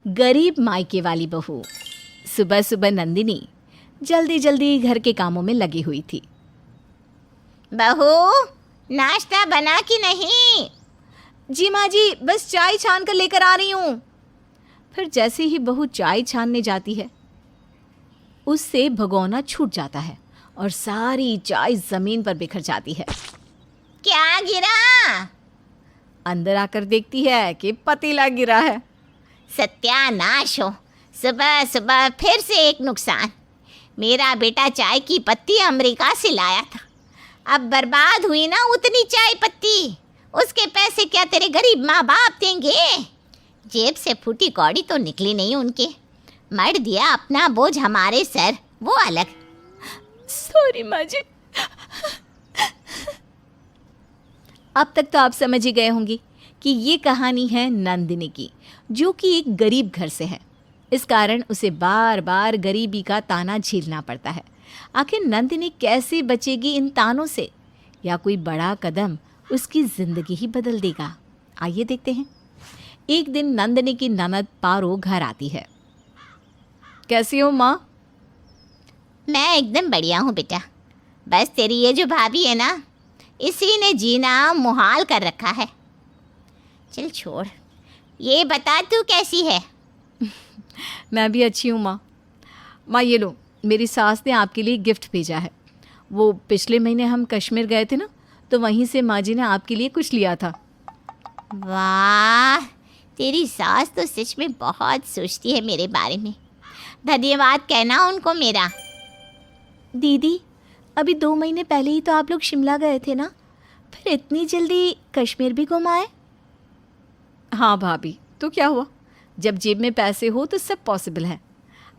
गरीब मायके वाली बहू। सुबह सुबह नंदिनी जल्दी जल्दी घर के कामों में लगी हुई थी। बहू, नाश्ता बना कि नहीं? जी माँ जी, बस चाय छान कर लेकर आ रही हूँ। फिर जैसे ही बहू चाय छानने जाती है, उससे भगोना छूट जाता है और सारी चाय जमीन पर बिखर जाती है। क्या गिरा? अंदर आकर देखती है कि पतीला गिरा है। सत्यानाश हो, सुबह सुबह फिर से एक नुकसान। मेरा बेटा चाय की पत्ती अमेरिका से लाया था। अब बर्बाद हुई ना उतनी चाय पत्ती। उसके पैसे क्या तेरे गरीब माँ बाप देंगे? जेब से फूटी कौड़ी तो निकली नहीं उनके। मर दिया अपना बोझ हमारे सर, वो अलग। सॉरी माँ जी। अब तक तो आप समझ ही गए होंगे कि ये कहानी है नंदिनी की, जो कि एक गरीब घर से है। इस कारण उसे बार बार गरीबी का ताना झेलना पड़ता है। आखिर नंदिनी कैसे बचेगी इन तानों से, या कोई बड़ा कदम उसकी ज़िंदगी ही बदल देगा? आइए देखते हैं। एक दिन नंदिनी की ननद पारो घर आती है। कैसी हो माँ? मैं एकदम बढ़िया हूँ बेटा। बस तेरी ये जो भाभी है ना, इसी ने जीना मुहाल कर रखा है। चल छोड़, ये बता तू कैसी है? मैं भी अच्छी हूँ माँ। माँ ये लो, मेरी सास ने आपके लिए गिफ्ट भेजा है। वो पिछले महीने हम कश्मीर गए थे ना, तो वहीं से माँ जी ने आपके लिए कुछ लिया था। वाह, तेरी सास तो सच में बहुत सोचती है मेरे बारे में। धन्यवाद कहना उनको मेरा। दीदी, अभी 2 महीने पहले ही तो आप लोग शिमला गए थे ना, फिर इतनी जल्दी कश्मीर भी घुम आए? हाँ भाभी, तो क्या हुआ, जब जेब में पैसे हो तो सब पॉसिबल है।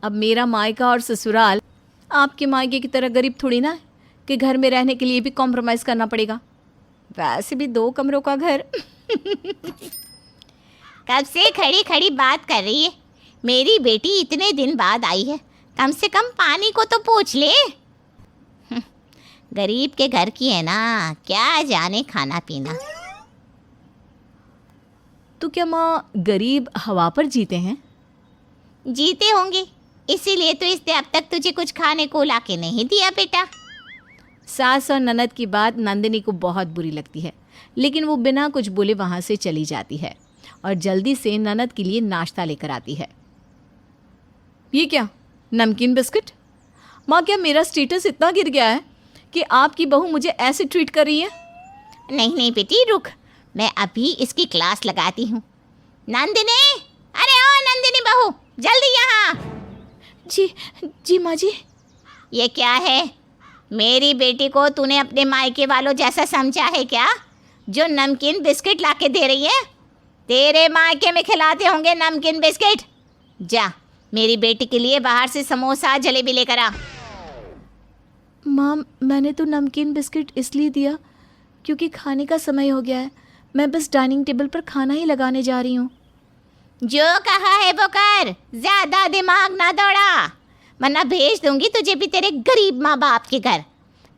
अब मेरा मायका और ससुराल आपके मायके की तरह गरीब थोड़ी ना है कि घर में रहने के लिए भी कॉम्प्रोमाइज़ करना पड़ेगा। वैसे भी 2 कमरों का घर। कब से खड़ी खड़ी बात कर रही है? मेरी बेटी इतने दिन बाद आई है, कम से कम पानी को तो पूछ ले। गरीब के घर की है ना, क्या जाने खाना पीना। तो क्या माँ गरीब हवा पर जीते हैं? जीते होंगे, इसीलिए तो इसने अब तक तुझे कुछ खाने को ला के नहीं दिया बेटा। सास और ननद की बात नंदिनी को बहुत बुरी लगती है, लेकिन वो बिना कुछ बोले वहाँ से चली जाती है और जल्दी से ननद के लिए नाश्ता लेकर आती है। ये क्या, नमकीन बिस्किट? माँ, क्या मेरा स्टेटस इतना गिर गया है कि आपकी बहू मुझे ऐसे ट्रीट कर रही है? नहीं नहीं बेटी रुक, मैं अभी इसकी क्लास लगाती हूँ। नंदिनी, अरे ओ नंदिनी बहू, जल्दी यहाँ। जी माँ जी। ये क्या है? मेरी बेटी को तूने अपने मायके वालों जैसा समझा है क्या, जो नमकीन बिस्किट ला के दे रही है? तेरे मायके में खिलाते होंगे नमकीन बिस्किट। जा, मेरी बेटी के लिए बाहर से समोसा जलेबी लेकर आ। माँ, मैंने तो नमकीन बिस्किट इसलिए दिया क्योंकि खाने का समय हो गया है। मैं बस डाइनिंग टेबल पर खाना ही लगाने जा रही हूँ। जो कहा है वो कर, ज्यादा दिमाग ना दौड़ा, वरना भेज दूंगी तुझे भी तेरे गरीब माँ बाप के घर,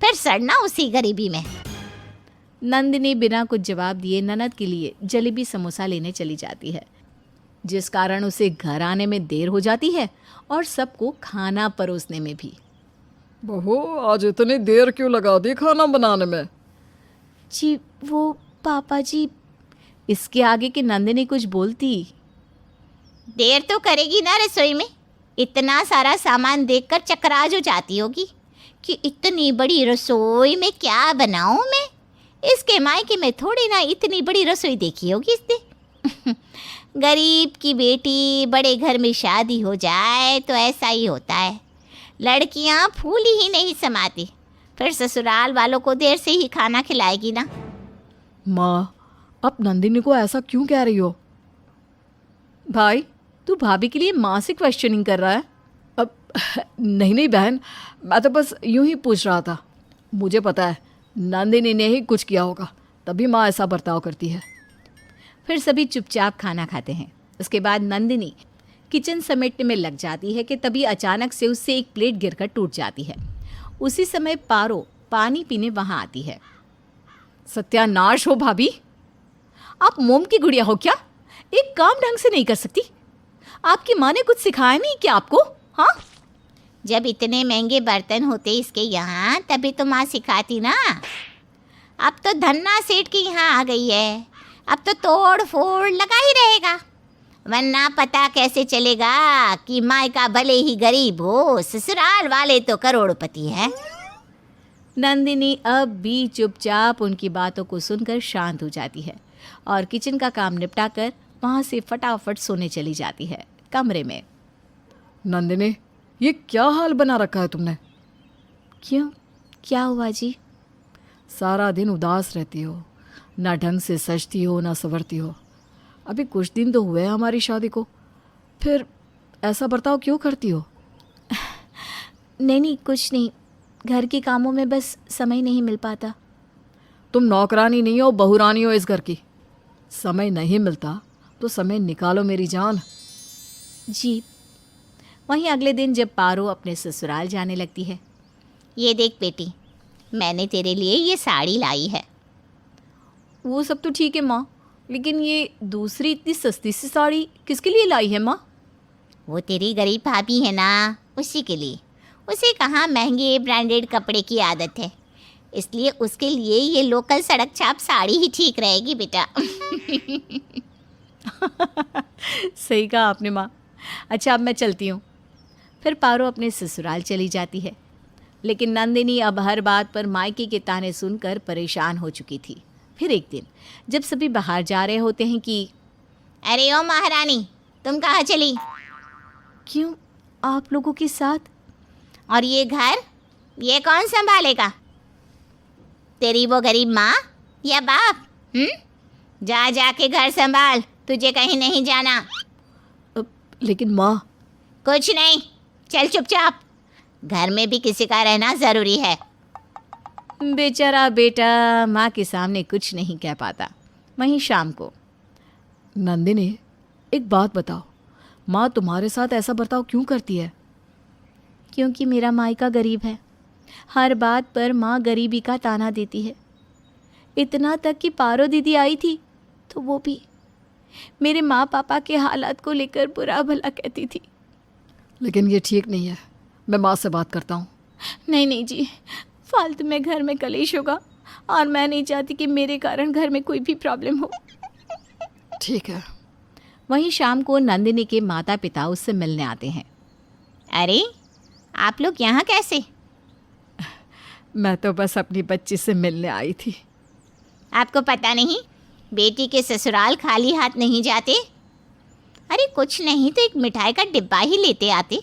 फिर सड़ना उसी गरीबी में। नंदिनी बिना कुछ जवाब दिए ननद के लिए जलेबी समोसा लेने चली जाती है, जिस कारण उसे घर आने में देर हो जाती है और सबको खाना परोसने में भी। बहू, आज इतनी देर क्यों लगा दी खाना बनाने में? जी वो पापा जी। इसके आगे कि नंदिनी कुछ बोलती। देर तो करेगी ना रसोई में, इतना सारा सामान देखकर चकरा जो जाती होगी कि इतनी बड़ी रसोई में क्या बनाऊं मैं। इसके मायके में थोड़ी ना इतनी बड़ी रसोई देखी होगी इसने। गरीब की बेटी बड़े घर में शादी हो जाए तो ऐसा ही होता है, लड़कियां फूली ही नहीं समाती, फिर ससुराल वालों को देर से ही खाना खिलाएगी ना। माँ, आप नंदिनी को ऐसा क्यों कह रही हो? भाई, तू भाभी के लिए माँ से क्वेश्चनिंग कर रहा है? अब नहीं बहन, मैं तो बस यूं ही पूछ रहा था। मुझे पता है नंदिनी ने ही कुछ किया होगा, तभी माँ ऐसा बर्ताव करती है। फिर सभी चुपचाप खाना खाते हैं। उसके बाद नंदिनी किचन समेटने में लग जाती है कि तभी अचानक से उससे एक प्लेट गिरकर टूट जाती है। उसी समय पारो पानी पीने वहाँ आती है। सत्यानाश हो भाभी, आप मोम की गुड़िया हो क्या? एक काम ढंग से नहीं कर सकती? आपकी माँ ने कुछ सिखाया नहीं क्या आपको? हाँ, जब इतने महंगे बर्तन होते इसके यहाँ तभी तो माँ सिखाती ना। अब तो धन्ना सेठ के यहाँ आ गई है, अब तो तोड़ फोड़ लगा ही रहेगा, वरना पता कैसे चलेगा कि मायका भले ही गरीब हो, ससुराल वाले तो करोड़पति है। नंदिनी अब भी चुपचाप उनकी बातों को सुनकर शांत हो जाती है और किचन का काम निपटाकर वहाँ से फटाफट सोने चली जाती है कमरे में। नंदिनी, ये क्या हाल बना रखा है तुमने? क्यों, क्या हुआ जी? सारा दिन उदास रहती हो, ना ढंग से सजती हो ना संवरती हो। अभी कुछ दिन तो हुए हैं हमारी शादी को, फिर ऐसा बर्ताव क्यों करती हो? नहीं कुछ नहीं, घर के कामों में बस समय नहीं मिल पाता। तुम नौकरानी नहीं हो, बहुरानी हो इस घर की। समय नहीं मिलता तो समय निकालो मेरी जान। जी। वहीं अगले दिन जब पारो अपने ससुराल जाने लगती है। ये देख बेटी, मैंने तेरे लिए ये साड़ी लाई है। वो सब तो ठीक है माँ, लेकिन ये दूसरी इतनी सस्ती सी साड़ी किसके लिए लाई है माँ? वो तेरी गरीब भाभी है ना, उसी के लिए। उसे कहाँ महंगे ब्रांडेड कपड़े की आदत है, इसलिए उसके लिए ये लोकल सड़क छाप साड़ी ही ठीक रहेगी बेटा। सही कहा आपने माँ। अच्छा, अब मैं चलती हूँ। फिर पारो अपने ससुराल चली जाती है, लेकिन नंदिनी अब हर बात पर मायके के ताने सुनकर परेशान हो चुकी थी। फिर एक दिन जब सभी बाहर जा रहे होते हैं कि अरे ओ महारानी, तुम कहाँ चली? क्यों, आप लोगों के साथ? और ये घर, ये कौन संभालेगा? तेरी वो गरीब माँ या बाप? जा जाके घर संभाल, तुझे कहीं नहीं जाना। लेकिन माँ। कुछ नहीं, चल चुपचाप, घर में भी किसी का रहना ज़रूरी है। बेचारा बेटा माँ के सामने कुछ नहीं कह पाता। वहीं शाम को। नंदिनी, एक बात बताओ, माँ तुम्हारे साथ ऐसा बर्ताव क्यों करती है? क्योंकि मेरा मायका गरीब है। हर बात पर माँ गरीबी का ताना देती है। इतना तक कि पारो दीदी आई थी तो वो भी मेरे माँ पापा के हालात को लेकर बुरा भला कहती थी। लेकिन ये ठीक नहीं है, मैं माँ से बात करता हूँ। नहीं जी, फालतू में घर में कलेश होगा और मैं नहीं चाहती कि मेरे कारण घर में कोई भी प्रॉब्लम हो। ठीक है। वहीं शाम को नंदिनी के माता पिता उससे मिलने आते हैं। अरे, आप लोग यहाँ कैसे? मैं तो बस अपनी बच्ची से मिलने आई थी। आपको पता नहीं, बेटी के ससुराल खाली हाथ नहीं जाते। अरे कुछ नहीं तो एक मिठाई का डिब्बा ही लेते आते।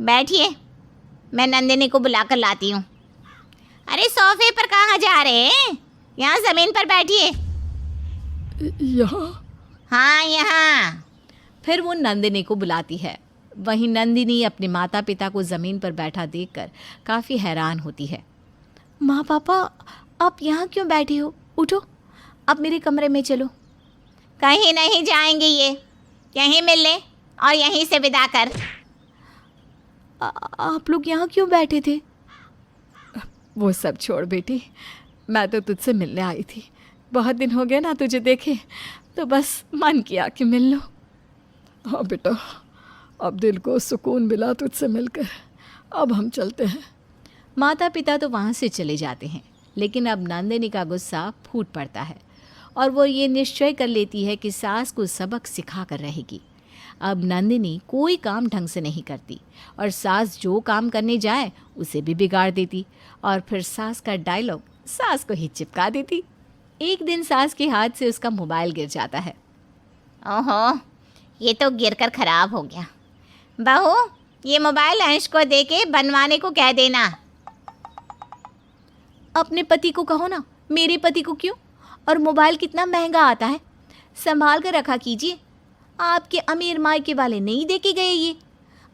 बैठिए, मैं नंदिनी को बुलाकर लाती हूँ। अरे सोफे पर कहाँ जा रहे हैं? यहाँ ज़मीन पर बैठिए। यहाँ? हाँ, यहाँ। फिर वो नंदिनी को बुलाती है। वहीं नंदिनी अपने माता पिता को ज़मीन पर बैठा देखकर काफ़ी हैरान होती है। माँ पापा, आप यहाँ क्यों बैठे हो? उठो, अब मेरे कमरे में चलो। कहीं नहीं जाएंगे, ये यहीं मिल ले और यहीं से विदा कर। आप लोग यहाँ क्यों बैठे थे? वो सब छोड़ बेटी, मैं तो तुझसे मिलने आई थी। बहुत दिन हो गए ना तुझे देखे, तो बस मन किया कि मिल लो। हाँ बेटा, अब दिल को सुकून मिला तुझसे मिलकर। अब हम चलते हैं। माता पिता तो वहाँ से चले जाते हैं, लेकिन अब नंदिनी का गुस्सा फूट पड़ता है और वो ये निश्चय कर लेती है कि सास को सबक सिखा कर रहेगी। अब नंदिनी कोई काम ढंग से नहीं करती और सास जो काम करने जाए उसे भी बिगाड़ देती और फिर सास का डायलॉग सास को ही चिपका देती। एक दिन सास के हाथ से उसका मोबाइल गिर जाता है। ओहो, ये तो गिरकर खराब हो गया। बहू, ये मोबाइल अंश को दे के बनवाने को कह देना। अपने पति को कहो ना, मेरे पति को क्यों? और मोबाइल कितना महंगा आता है, संभाल कर रखा कीजिए। आपके अमीर मायके वाले नहीं देके गए ये।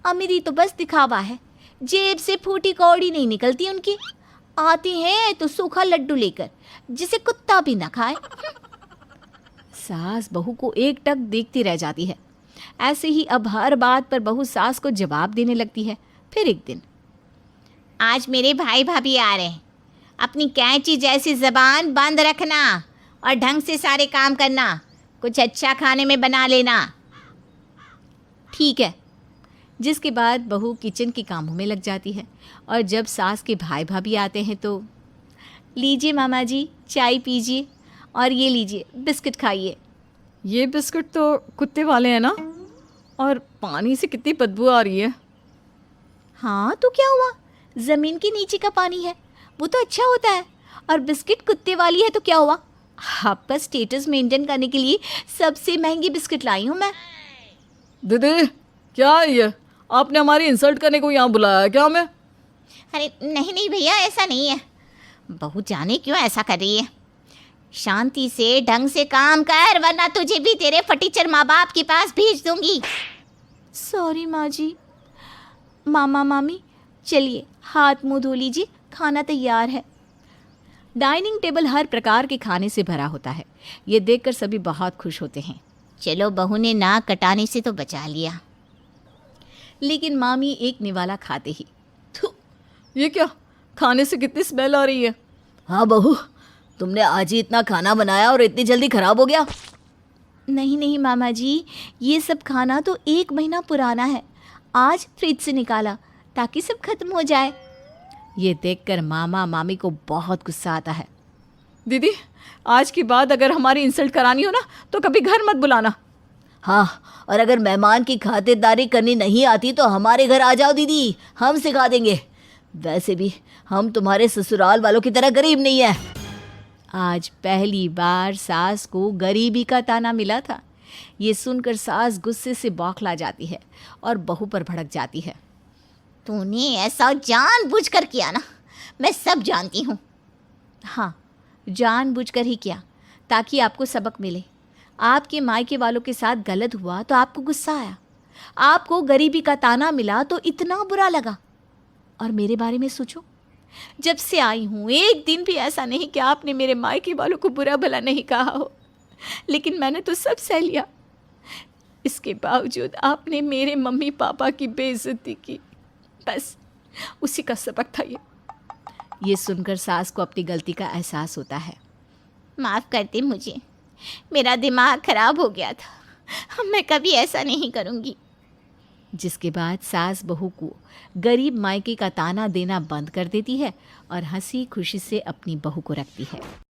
अमीरी तो बस दिखावा है, जेब से फूटी कौड़ी नहीं निकलती उनकी। आती हैं तो सूखा लड्डू लेकर, जिसे कुत्ता भी ना खाए। सास बहू को एक टक देखती रह जाती है। ऐसे ही अब हर बात पर बहू सास को जवाब देने लगती है। फिर एक दिन, आज मेरे भाई भाभी आ रहे हैं, अपनी कैंची जैसी ज़बान बंद रखना और ढंग से सारे काम करना। कुछ अच्छा खाने में बना लेना। ठीक है। जिसके बाद बहू किचन के कामों में लग जाती है और जब सास के भाई भाभी आते हैं तो लीजिए मामा जी, चाय पीजिए और ये लीजिए बिस्किट खाइए। ये बिस्कुट तो कुत्ते वाले हैं ना, और पानी से कितनी बदबू आ रही है। हाँ तो क्या हुआ, ज़मीन के नीचे का पानी है, वो तो अच्छा होता है। और बिस्किट कुत्ते वाली है तो क्या हुआ, आपका स्टेटस मेंटेन करने के लिए सबसे महंगी बिस्किट लाई हूँ मैं। दीदी क्या है ये, आपने हमारी इंसल्ट करने को यहाँ बुलाया है क्या हमें? अरे नहीं नहीं भैया, ऐसा नहीं है। बहू जाने क्यों ऐसा कर रही है। शांति से ढंग से काम कर, वरना तुझे भी तेरे फटीचर माँ बाप के पास भेज दूंगी। सॉरी माँ जी। मामा मामी चलिए हाथ मुंह धो लीजिए, खाना तैयार है। डाइनिंग टेबल हर प्रकार के खाने से भरा होता है। ये देखकर सभी बहुत खुश होते हैं। चलो बहू ने नाक कटाने से तो बचा लिया। लेकिन मामी एक निवाला खाते ही, थू, ये क्या, खाने से कितनी स्मेल आ रही है। हाँ बहू, तुमने आज ही इतना खाना बनाया और इतनी जल्दी खराब हो गया? नहीं नहीं मामा जी, ये सब खाना तो 1 महीना पुराना है, आज फ्रिज से निकाला ताकि सब खत्म हो जाए। ये देखकर मामा मामी को बहुत गुस्सा आता है। दीदी आज के बाद अगर हमारी इंसल्ट करानी हो ना तो कभी घर मत बुलाना। हाँ, और अगर मेहमान की खातिरदारी करनी नहीं आती तो हमारे घर आ जाओ दीदी, हम सिखा देंगे। वैसे भी हम तुम्हारे ससुराल वालों की तरह गरीब नहीं है। आज पहली बार सास को गरीबी का ताना मिला था। ये सुनकर सास गुस्से से बौखला जाती है और बहू पर भड़क जाती है। तूने ऐसा जानबूझकर किया ना, मैं सब जानती हूँ। हाँ, जानबूझकर ही किया ताकि आपको सबक मिले। आपके मायके वालों के साथ गलत हुआ तो आपको गुस्सा आया, आपको गरीबी का ताना मिला तो इतना बुरा लगा। और मेरे बारे में सोचो, जब से आई हूँ एक दिन भी ऐसा नहीं कि आपने मेरे मायके वालों को बुरा भला नहीं कहा हो, लेकिन मैंने तो सब सह लिया। इसके बावजूद आपने मेरे मम्मी पापा की बेइज्जती की, बस उसी का सबक था ये। ये सुनकर सास को अपनी गलती का एहसास होता है। माफ़ कर दे मुझे, मेरा दिमाग खराब हो गया था, मैं कभी ऐसा नहीं करूँगी। जिसके बाद सास बहू को गरीब मायके का ताना देना बंद कर देती है और हंसी खुशी से अपनी बहू को रखती है।